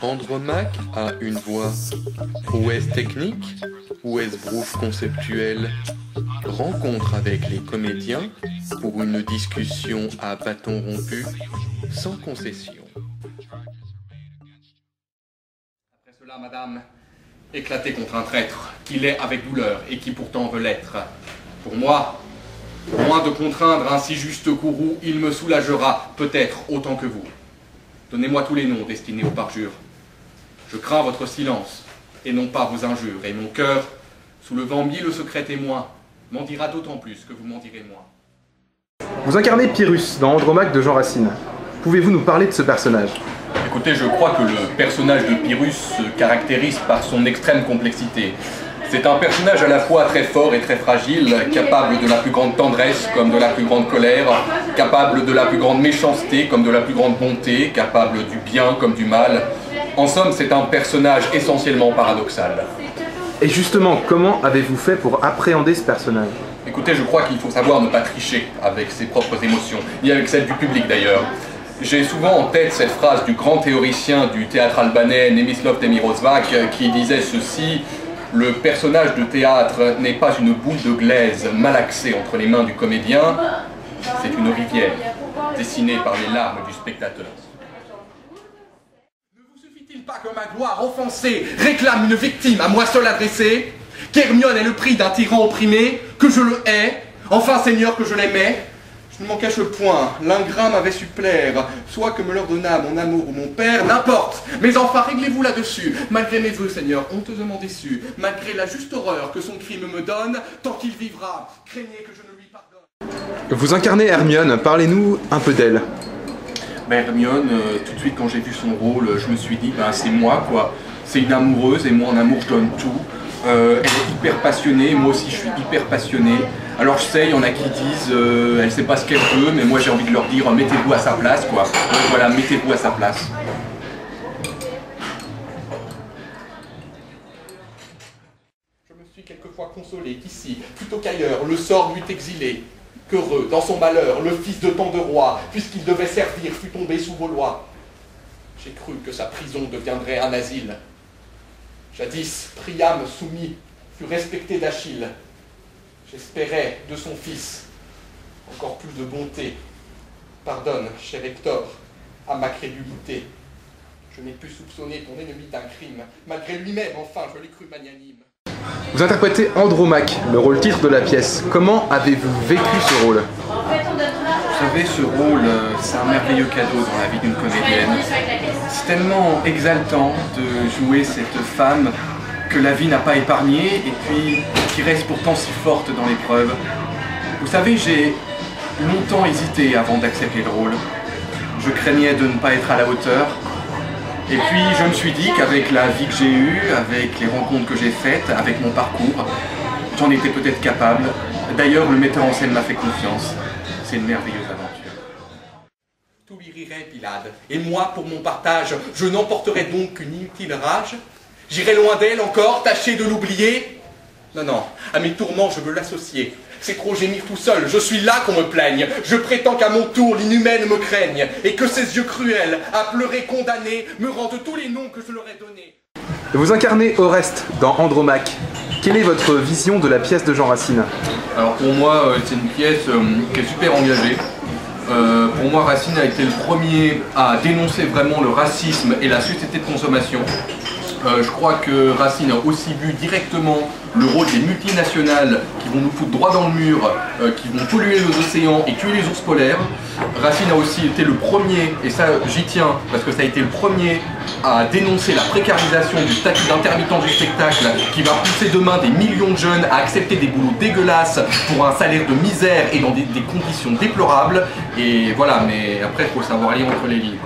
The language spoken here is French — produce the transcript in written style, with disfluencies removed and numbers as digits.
Andromaque a une voix prouesse technique ou esbrouffe conceptuelle? Rencontre avec les comédiens pour une discussion à bâton rompu, sans concession. Après cela, madame, éclater contre un traître, qu'il est avec douleur et qui pourtant veut l'être. Pour moi, loin de contraindre un si juste courroux, il me soulagera, peut-être autant que vous. Donnez-moi tous les noms destinés au parjure. Je crains votre silence, et non pas vos injures, et mon cœur, soulevant mille secrets témoins, m'en dira d'autant plus que vous m'en direz moins. Vous incarnez Pyrrhus dans Andromaque de Jean Racine. Pouvez-vous nous parler de ce personnage? Écoutez, je crois que le personnage de Pyrrhus se caractérise par son extrême complexité. C'est un personnage à la fois très fort et très fragile, capable de la plus grande tendresse comme de la plus grande colère, capable de la plus grande méchanceté comme de la plus grande bonté, capable du bien comme du mal. En somme, c'est un personnage essentiellement paradoxal. Et justement, comment avez-vous fait pour appréhender ce personnage? Écoutez, je crois qu'il faut savoir ne pas tricher avec ses propres émotions, ni avec celles du public d'ailleurs. J'ai souvent en tête cette phrase du grand théoricien du théâtre albanais, Nemislav Demirovac, qui disait ceci: le personnage de théâtre n'est pas une boule de glaise malaxée entre les mains du comédien, c'est une rivière dessinée par les larmes du spectateur. Ne vous suffit-il pas que ma gloire offensée réclame une victime à moi seul adressée? Qu'Hermione est le prix d'un tyran opprimé, que je le hais, enfin Seigneur que je l'aimais? Je ne m'en cache point, l'ingrat m'avait su plaire, soit que me l'ordonna mon amour ou mon père, n'importe, mais enfin réglez-vous là-dessus, malgré mes vœux, Seigneur, honteusement déçus, malgré la juste horreur que son crime me donne, tant qu'il vivra, craignez que je ne lui pardonne. Vous incarnez Hermione, parlez-nous un peu d'elle. Hermione, tout de suite quand j'ai vu son rôle, je me suis dit, ben c'est moi quoi, c'est une amoureuse et moi en amour je donne tout. Elle est hyper passionnée, moi aussi je suis hyper passionné. Alors je sais, il y en a qui disent elle sait pas ce qu'elle veut, mais moi j'ai envie de leur dire mettez-vous à sa place quoi. Donc voilà, mettez-vous à sa place. Je me suis quelquefois consolé qu'ici, plutôt qu'ailleurs, le sort m'eût exilé. Qu'heureux, dans son malheur, le fils de tant de rois, puisqu'il devait servir, fut tombé sous vos lois. J'ai cru que sa prison deviendrait un asile. Jadis, Priam soumis, fut respecté d'Achille. J'espérais de son fils encore plus de bonté. Pardonne, cher Hector, à ma crédulité. Je n'ai pu soupçonner ton ennemi d'un crime. Malgré lui-même, enfin, je l'ai cru magnanime. Vous interprétez Andromaque, le rôle titre de la pièce. Comment avez-vous vécu ce rôle? Vous savez, ce rôle, c'est un merveilleux cadeau dans la vie d'une comédienne. C'est tellement exaltant de jouer cette femme que la vie n'a pas épargnée et puis qui reste pourtant si forte dans l'épreuve. Vous savez, j'ai longtemps hésité avant d'accepter le rôle. Je craignais de ne pas être à la hauteur. Et puis je me suis dit qu'avec la vie que j'ai eue, avec les rencontres que j'ai faites, avec mon parcours, j'en étais peut-être capable. D'ailleurs, le metteur en scène m'a fait confiance. C'est une merveilleuse aventure. Tout lui rirait, Pylade, et moi, pour mon partage, je n'emporterai donc qu'une inutile rage. J'irai loin d'elle encore, tâcher de l'oublier. Non, non, à mes tourments, je veux l'associer. C'est trop gémir tout seul, je suis là qu'on me plaigne. Je prétends qu'à mon tour, l'inhumaine me craigne, et que ses yeux cruels, à pleurer condamnés, me rendent tous les noms que je leur ai donnés. Vous incarnez Oreste dans Andromaque. Quelle est votre vision de la pièce de Jean Racine? Alors pour moi, c'est une pièce qui est super engagée. Pour moi, Racine a été le premier à dénoncer vraiment le racisme et la société de consommation. Je crois que Racine a aussi vu directement le rôle des multinationales qui vont nous foutre droit dans le mur, qui vont polluer les océans et tuer les ours polaires. Racine a aussi été le premier, et ça j'y tiens, parce que ça a été le premier à dénoncer la précarisation du statut d'intermittent du spectacle qui va pousser demain des millions de jeunes à accepter des boulots dégueulasses pour un salaire de misère et dans des conditions déplorables. Et voilà, mais après il faut savoir lire entre les lignes.